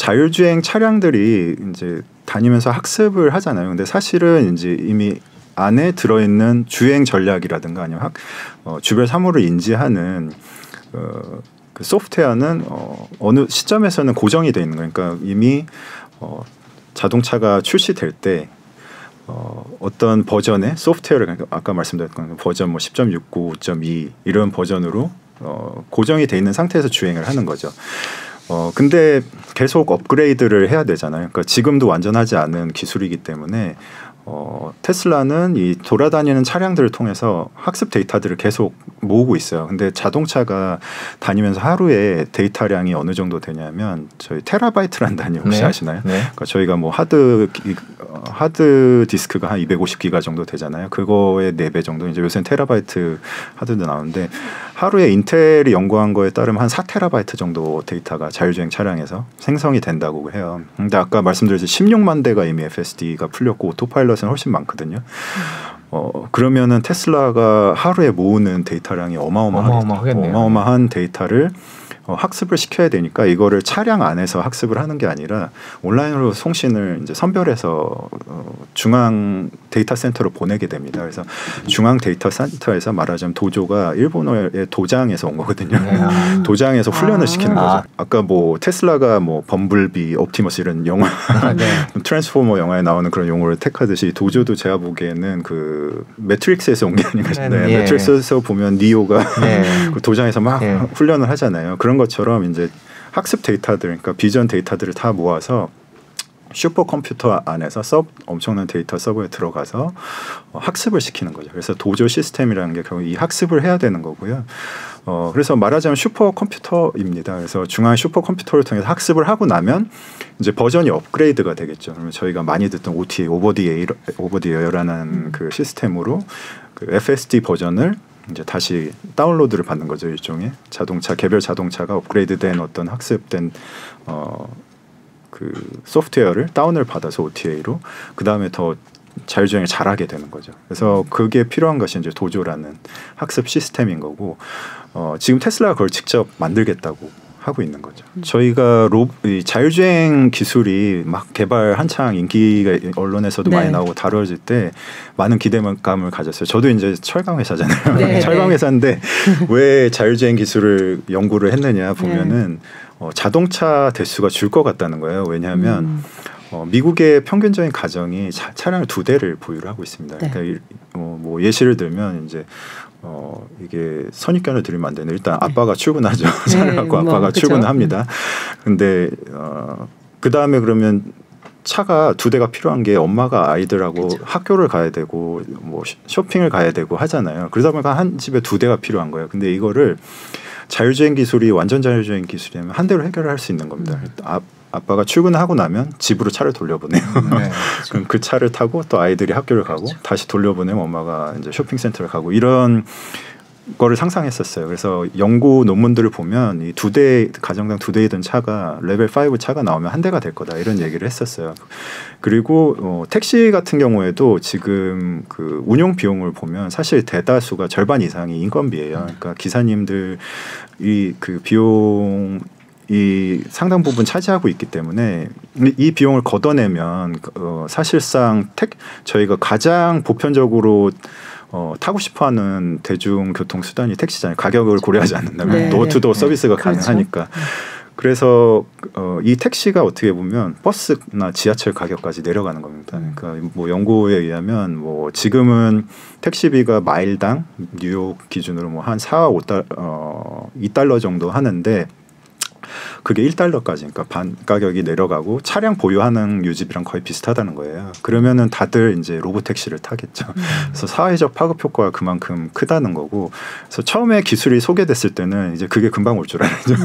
자율주행 차량들이 이제 다니면서 학습을 하잖아요. 근데 사실은 이제 이미 안에 들어있는 주행 전략이라든가 아니면 주변 사물을 인지하는 그 소프트웨어는 어느 시점에서는 고정이 돼 있는 거예요. 그러니까 이미 자동차가 출시될 때 어떤 버전의 소프트웨어를 아까 말씀드렸던 버전 뭐 10.69, 5.2 이런 버전으로 고정이 돼 있는 상태에서 주행을 하는 거죠. 근데 계속 업그레이드를 해야 되잖아요. 그러니까 지금도 완전하지 않은 기술이기 때문에 테슬라는 이 돌아다니는 차량들을 통해서 학습 데이터들을 계속 모으고 있어요. 근데 자동차가 다니면서 하루에 데이터량이 어느 정도 되냐면 저희 테라바이트란 단위 혹시 아시나요? 네. 그러니까 저희가 뭐 하드 디스크가 한 250기가 정도 되잖아요. 그거의 4배 정도. 이제 요새는 테라바이트 하드도 나오는데 하루에 인텔이 연구한 거에 따르면 한 4테라바이트 정도 데이터가 자율주행 차량에서 생성이 된다고 해요. 근데 아까 말씀드렸듯이 16만 대가 이미 FSD가 풀렸고 오토파일럿은 훨씬 많거든요. 그러면은 테슬라가 하루에 모으는 데이터량이 어마어마한 데이터를 학습을 시켜야 되니까 이거를 차량 안에서 학습을 하는 게 아니라 온라인으로 송신을 이제 선별해서 중앙 데이터 센터로 보내게 됩니다. 그래서 중앙 데이터 센터에서 말하자면 도조가 일본어의 도장에서 온 거거든요. 도장에서 훈련을 시키는 거죠. 아까 뭐 테슬라가 뭐 범블비, 옵티머스 이런 영화, 트랜스포머 영화에 나오는 그런 용어를 택하듯이 도조도 제가 보기에는 그 매트릭스에서 온 게 아닌가 싶네요. 매트릭스에서 보면 니오가 그 도장에서 막 훈련을 하잖아요. 그런 것처럼 이제 학습 데이터들, 그러니까 비전 데이터들을 다 모아서 슈퍼컴퓨터 안에서 엄청난 데이터 서버에 들어가서 학습을 시키는 거죠. 그래서 도조 시스템이라는 게 결국 이 학습을 해야 되는 거고요. 그래서 말하자면 슈퍼컴퓨터입니다. 그래서 중앙 슈퍼컴퓨터를 통해서 학습을 하고 나면 이제 버전이 업그레이드가 되겠죠. 그러면 저희가 많이 듣던 OTA, 오버디에어라는 그 시스템으로 그 FSD 버전을 이제 다시 다운로드를 받는 거죠. 일종의 개별 자동차가 업그레이드된 어떤 학습된 그 소프트웨어를 다운을 받아서 OTA로 그 다음에 더 자율주행을 잘하게 되는 거죠. 그래서 그게 필요한 것이 이제 도조라는 학습 시스템인 거고 지금 테슬라가 그걸 직접 만들겠다고 하고 있는 거죠. 저희가 이 자율주행 기술이 막 개발 한창 인기가 언론에서도 많이 나오고 다뤄질 때 많은 기대감을 가졌어요. 저도 이제 철강 회사잖아요. 철강 회사인데 왜 자율주행 기술을 연구를 했느냐 보면은 자동차 대수가 줄 것 같다는 거예요. 왜냐하면 미국의 평균적인 가정이 차량을 2대를 보유를 하고 있습니다. 그러니까 뭐 예시를 들면 이제 이게 선입견을 드리면 안 되는데 일단 아빠가 출근하죠. 차를 갖고 아빠가 출근을 합니다. 근데 그 다음에 그러면 차가 2대가 필요한 게 엄마가 아이들하고 학교를 가야 되고 뭐 쇼핑을 가야 되고 하잖아요. 그러다 보니까 한 집에 2대가 필요한 거예요. 근데 이거를 자율주행 기술이 완전 자율주행 기술이면 한 대로 해결을 할 수 있는 겁니다. 아빠가 출근하고 나면 집으로 차를 돌려보내요. 그럼 그 차를 타고 또 아이들이 학교를 가고 다시 돌려보내면 엄마가 이제 쇼핑센터를 가고 이런 거를 상상했었어요. 그래서 연구 논문들을 보면 이 가정당 2대이던 차가 레벨 5 차가 나오면 한 대가 될 거다 이런 얘기를 했었어요. 그리고 택시 같은 경우에도 지금 그 운용 비용을 보면 사실 대다수가 절반 이상이 인건비예요. 그러니까 기사님들이 그 비용 이 상당 부분 차지하고 있기 때문에 이 비용을 걷어내면 사실상 저희가 가장 보편적으로 타고 싶어하는 대중교통 수단이 택시잖아요. 가격을 고려하지 않는다면 도어투도어 서비스가 가능하니까. 그래서 이 택시가 어떻게 보면 버스나 지하철 가격까지 내려가는 겁니다. 그러니까 뭐 연구에 의하면 뭐 지금은 택시비가 마일당 뉴욕 기준으로 뭐 한 2달러 정도 하는데 그게 1달러까지 그러니까 반 가격이 내려가고 차량 보유하는 유지비랑 거의 비슷하다는 거예요. 그러면은 다들 이제 로보택시를 타겠죠. 그래서 사회적 파급 효과가 그만큼 크다는 거고. 그래서 처음에 기술이 소개됐을 때는 이제 그게 금방 올 줄 알았죠.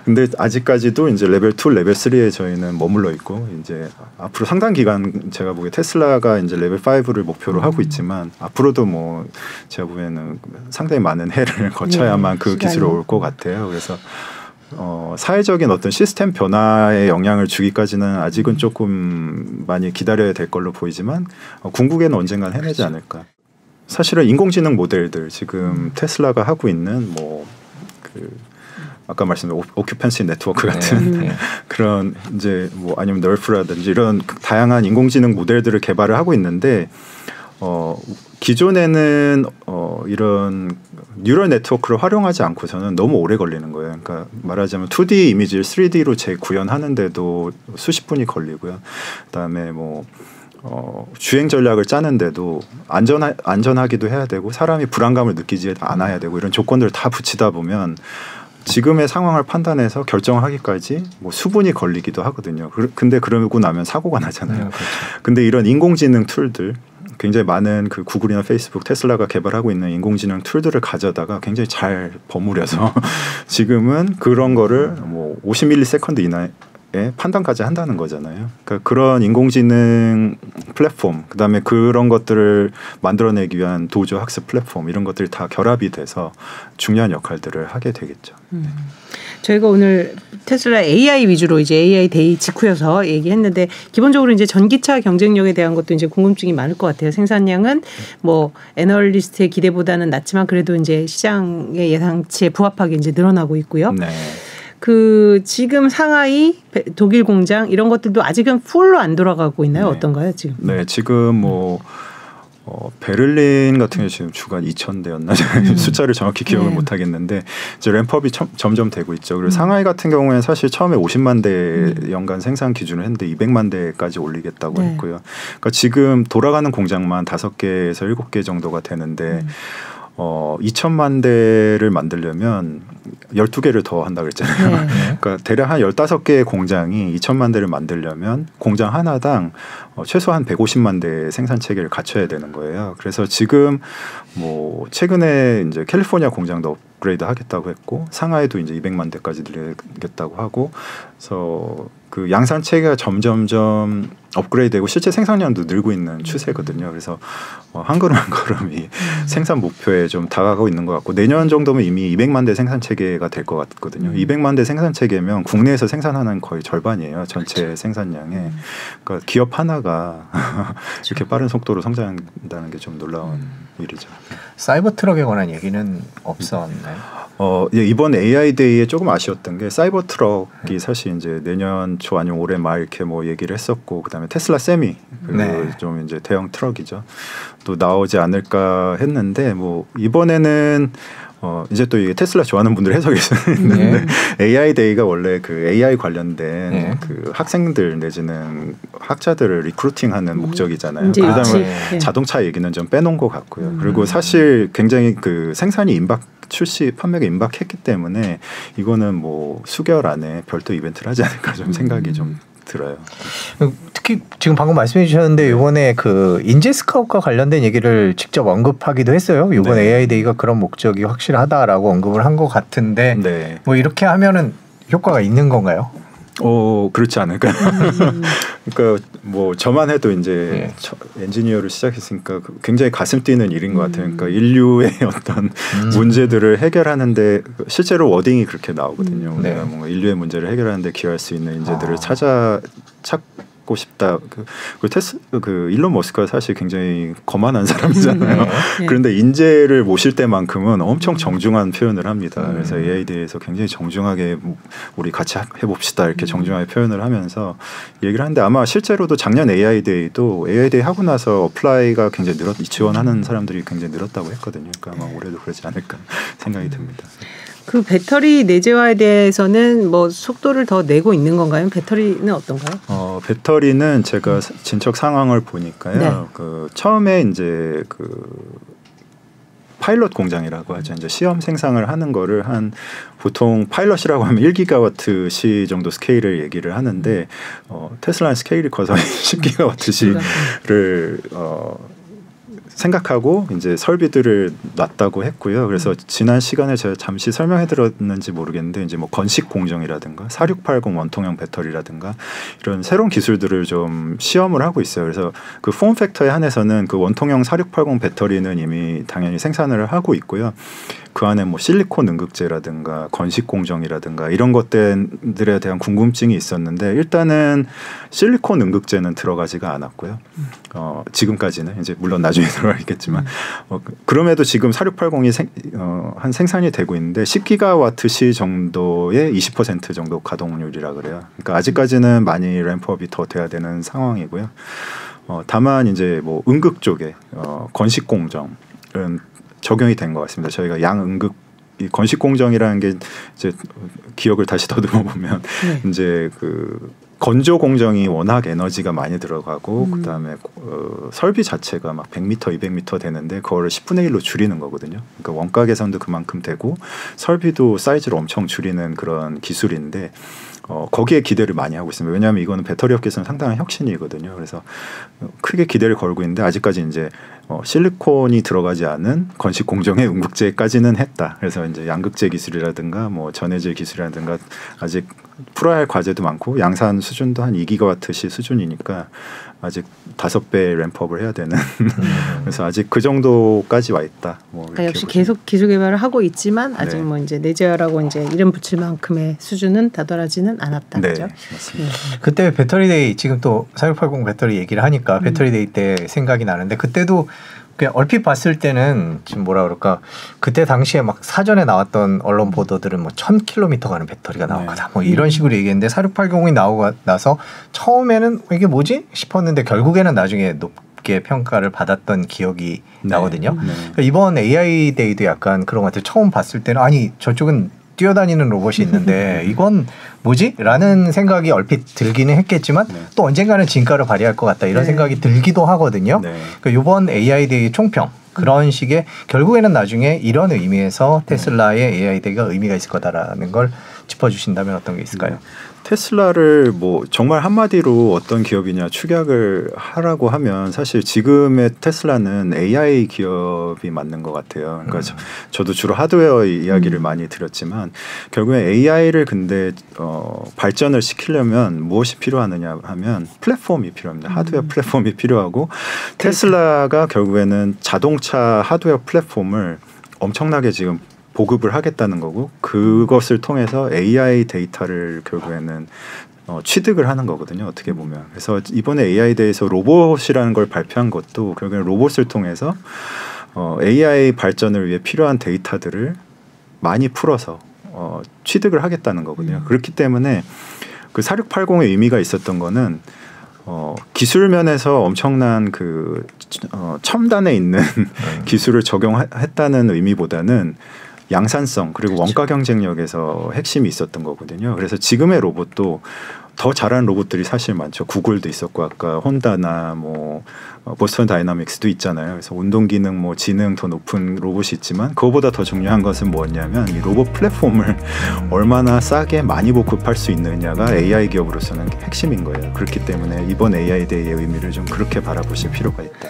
근데 아직까지도 이제 레벨 2, 레벨 3에 저희는 머물러 있고 이제 앞으로 상당 기간 제가 보기에 테슬라가 이제 레벨 5를 목표로 하고 있지만 앞으로도 뭐 제가 보기에는 상당히 많은 해를 거쳐야만 그 기술이 올 것 같아요. 그래서 사회적인 어떤 시스템 변화에 영향을 주기까지는 아직은 조금 많이 기다려야 될 걸로 보이지만 궁극에는 언젠간 해내지 않을까. 사실은 인공지능 모델들 지금 테슬라가 하고 있는 뭐 그 아까 말씀드린 오큐펜시 네트워크 같은 그런 이제 뭐 아니면 널프라든지 이런 다양한 인공지능 모델들을 개발을 하고 있는데 기존에는 이런 뉴럴 네트워크를 활용하지 않고서는 너무 오래 걸리는 거예요. 그러니까 말하자면 2D 이미지를 3D로 재구현하는데도 수십 분이 걸리고요. 그다음에 뭐 주행 전략을 짜는데도 안전하기도 해야 되고 사람이 불안감을 느끼지 않아야 되고 이런 조건들을 다 붙이다 보면 지금의 상황을 판단해서 결정하기까지 뭐 수분이 걸리기도 하거든요. 근데 그러고 나면 사고가 나잖아요. 그렇죠. 근데 이런 인공지능 툴들 굉장히 많은 그 구글이나 페이스북, 테슬라가 개발하고 있는 인공지능 툴들을 가져다가 굉장히 잘 버무려서 지금은 그런 거를 뭐 50ms 이나에 판단까지 한다는 거잖아요. 그러니까 그런 인공지능 플랫폼, 그다음에 그런 것들을 만들어내기 위한 도조 학습 플랫폼 이런 것들이 다 결합이 돼서 중요한 역할들을 하게 되겠죠. 저희가 오늘 테슬라 AI 위주로 이제 AI 데이 직후여서 얘기했는데 기본적으로 이제 전기차 경쟁력에 대한 것도 이제 궁금증이 많을 것 같아요. 생산량은 뭐 애널리스트의 기대보다는 낮지만 그래도 이제 시장의 예상치에 부합하게 이제 늘어나고 있고요. 네. 그 지금 상하이 독일 공장 이런 것들도 아직은 풀로 안 돌아가고 있나요? 네. 어떤가요 지금? 네, 지금 뭐 베를린 같은 경우 지금 주간 2,000대였나 숫자를 정확히 기억을 못 하겠는데 이제 램프업이 점점 되고 있죠. 그리고 상하이 같은 경우에는 사실 처음에 50만 대 연간 생산 기준을 했는데 200만 대까지 올리겠다고 했고요. 그러니까 지금 돌아가는 공장만 5개에서 7개 정도가 되는데 2천만 대를 만들려면 12개를 더 한다 그랬잖아요. 그러니까 대략 한 15개의 공장이 2천만 대를 만들려면 공장 하나당 최소한 150만 대 생산 체계를 갖춰야 되는 거예요. 그래서 지금 뭐 최근에 이제 캘리포니아 공장도 업그레이드 하겠다고 했고 상하이도 이제 200만 대까지 늘리겠다고 하고 그래서 그 양산 체계가 점점점 업그레이드되고 실제 생산량도 늘고 있는 추세거든요. 그래서 한 걸음 한 걸음이 생산 목표에 좀 다가가고 있는 것 같고 내년 정도면 이미 200만 대 생산 체계가 될 것 같거든요. 200만 대 생산 체계면 국내에서 생산하는 거의 절반이에요. 전체 그렇죠. 생산량에. 그러니까 기업 하나가 이렇게 빠른 속도로 성장한다는 게 좀 놀라운 일이죠. 사이버 트럭에 관한 얘기는 없었나요? 예, 이번 AI 데이에 조금 아쉬웠던 게 사이버 트럭이 사실 이제 내년 초 아니면 올해 말 이렇게 뭐 얘기를 했었고 그다음에 테슬라 세미 좀 이제 대형 트럭이죠. 또 나오지 않을까 했는데 뭐 이번에는 이제 또 이게 테슬라 좋아하는 분들 해석이 있는데 AI 데이가 원래 그 AI 관련된 그 학생들 내지는 학자들을 리크루팅하는 목적이잖아요. 그러다 보면 자동차 얘기는 좀 빼놓은 것 같고요. 그리고 사실 굉장히 그 생산이 출시 판매가 임박했기 때문에 이거는 뭐 수개월 안에 별도 이벤트를 하지 않을까 좀 생각이 좀 들어요. 특히 지금 방금 말씀해 주셨는데 이번에 그 인재 스카웃과 관련된 얘기를 직접 언급하기도 했어요. 이번 AI 데이가 그런 목적이 확실하다라고 언급을 한 것 같은데 뭐 이렇게 하면은 효과가 있는 건가요? 그렇지 않을까요? 그러니까 뭐 저만 해도 이제 엔지니어를 시작했으니까 굉장히 가슴 뛰는 일인 것 같아요. 그러니까 인류의 어떤 문제들을 해결하는데 실제로 워딩이 그렇게 나오거든요. 우리가 뭔가 인류의 문제를 해결하는데 기여할 수 있는 인재들을 찾고 싶다. 그 일론 머스크가 사실 굉장히 거만한 사람이잖아요. 그런데 인재를 모실 때만큼은 엄청 정중한 표현을 합니다. 그래서 AI에 대해서 굉장히 정중하게 우리 같이 해봅시다 이렇게 정중하게 표현을 하면서 얘기를 하는데 아마 실제로도 작년 AI 데이도 AI 데이 하고 나서 어플라이가 굉장히 지원하는 사람들이 굉장히 늘었다고 했거든요. 그러니까 아마 올해도 그러지 않을까 생각이 듭니다. 그 배터리 내재화에 대해서는 뭐 속도를 더 내고 있는 건가요? 배터리는 어떤가요? 배터리는 제가 진척 상황을 보니까요. 그 처음에 이제 그 파일럿 공장이라고 하죠. 이제 시험 생산을 하는 거를 한 보통 파일럿이라고 하면 1기가와트 시 정도 스케일을 얘기를 하는데 테슬라는 스케일이 커서 10기가와트 시를 생각하고 이제 설비들을 놨다고 했고요. 그래서 지난 시간에 제가 잠시 설명해 드렸는지 모르겠는데 이제 뭐 건식 공정이라든가 4680 원통형 배터리라든가 이런 새로운 기술들을 좀 시험을 하고 있어요. 그래서 그 폼 팩터에 한해서는 그 원통형 4680 배터리는 이미 당연히 생산을 하고 있고요. 그 안에 뭐 실리콘 응급제라든가 건식 공정이라든가 이런 것들에 대한 궁금증이 있었는데 일단은 실리콘 응급제는 들어가지가 않았고요. 지금까지는 이제 물론 나중에 들어가겠지만 그럼에도 지금 4680이 한 생산이 되고 있는데 10기가와트시 정도의 20% 정도 가동률이라 그래요. 그러니까 아직까지는 많이 램프업이 더 돼야 되는 상황이고요. 다만 이제 뭐 응급 쪽에 건식 공정은 적용이 된 것 같습니다. 저희가 양응급 이 건식 공정이라는 게 이제 기억을 다시 더듬어 보면 이제 그 건조 공정이 워낙 에너지가 많이 들어가고 그다음에 설비 자체가 막 100m, 200m 되는데 그거를 10분의 1로 줄이는 거거든요. 그러니까 원가 계산도 그만큼 되고 설비도 사이즈를 엄청 줄이는 그런 기술인데 거기에 기대를 많이 하고 있습니다. 왜냐하면 이거는 배터리 업계에서는 상당한 혁신이거든요. 그래서 크게 기대를 걸고 있는데 아직까지 이제 실리콘이 들어가지 않은 건식 공정의 응급제까지는 했다. 그래서 이제 양극재 기술이라든가 뭐 전해질 기술이라든가 아직 풀어야 할 과제도 많고 양산 수준도 한 2기가와트시 수준이니까 아직 5배 램프업을 해야 되는 그래서 아직 그 정도까지 와 있다. 뭐 그러니까 역시 계속 기술 개발을 하고 있지만 아직 뭐 이제 내재화라고 이제 이름 붙일 만큼의 수준은 다다라지는 않았다. 네, 그죠? 맞습니다. 그때 배터리데이 지금 또 4680 배터리 얘기를 하니까 배터리데이 때 생각이 나는데 그때도 그냥 얼핏 봤을 때는 지금 뭐라 그럴까 그때 당시에 막 사전에 나왔던 언론 보도들은 뭐 1000km 가는 배터리가 나올 거다 뭐 이런 식으로 얘기했는데 4680이 나오고 나서 처음에는 이게 뭐지 싶었는데 결국에는 나중에 높게 평가를 받았던 기억이 나거든요. 그러니까 이번 AI 데이도 약간 그런 것 같아요. 처음 봤을 때는 아니 저쪽은 뛰어다니는 로봇이 있는데 이건 뭐지? 라는 생각이 얼핏 들기는 했겠지만 또 언젠가는 진가를 발휘할 것 같다 이런 생각이 들기도 하거든요. 그러니까 이번 AI 데이 총평 그런 식의 결국에는 나중에 이런 의미에서 테슬라의 AI 데이가 의미가 있을 거다라는 걸 짚어주신다면 어떤 게 있을까요? 테슬라를 뭐 정말 한마디로 어떤 기업이냐 축약을 하라고 하면 사실 지금의 테슬라는 AI 기업이 맞는 것 같아요. 그러니까 저도 주로 하드웨어 이야기를 많이 드렸지만 결국에 AI를 근데 발전을 시키려면 무엇이 필요하느냐 하면 플랫폼이 필요합니다. 하드웨어 플랫폼이 필요하고 테슬라가 결국에는 자동차 하드웨어 플랫폼을 엄청나게 지금 보급을 하겠다는 거고 그것을 통해서 AI 데이터를 결국에는 취득을 하는 거거든요. 어떻게 보면. 그래서 이번에 AI 데이에서 로봇이라는 걸 발표한 것도 결국에는 로봇을 통해서 AI 발전을 위해 필요한 데이터들을 많이 풀어서 취득을 하겠다는 거거든요. 그렇기 때문에 그 4680의 의미가 있었던 거는 기술 면에서 엄청난 그 첨단에 있는 기술을 적용했다는 의미보다는 양산성 그리고 원가 경쟁력에서 핵심이 있었던 거거든요. 그래서 지금의 로봇도 더 잘하는 로봇들이 사실 많죠. 구글도 있었고 아까 혼다나 뭐 보스턴 다이나믹스도 있잖아요. 그래서 운동 기능, 뭐 지능 더 높은 로봇이 있지만 그거보다 더 중요한 것은 뭐냐면 이 로봇 플랫폼을 얼마나 싸게 많이 보급할 수 있느냐가 AI 기업으로서는 핵심인 거예요. 그렇기 때문에 이번 AI 데이의 의미를 좀 그렇게 바라보실 필요가 있다.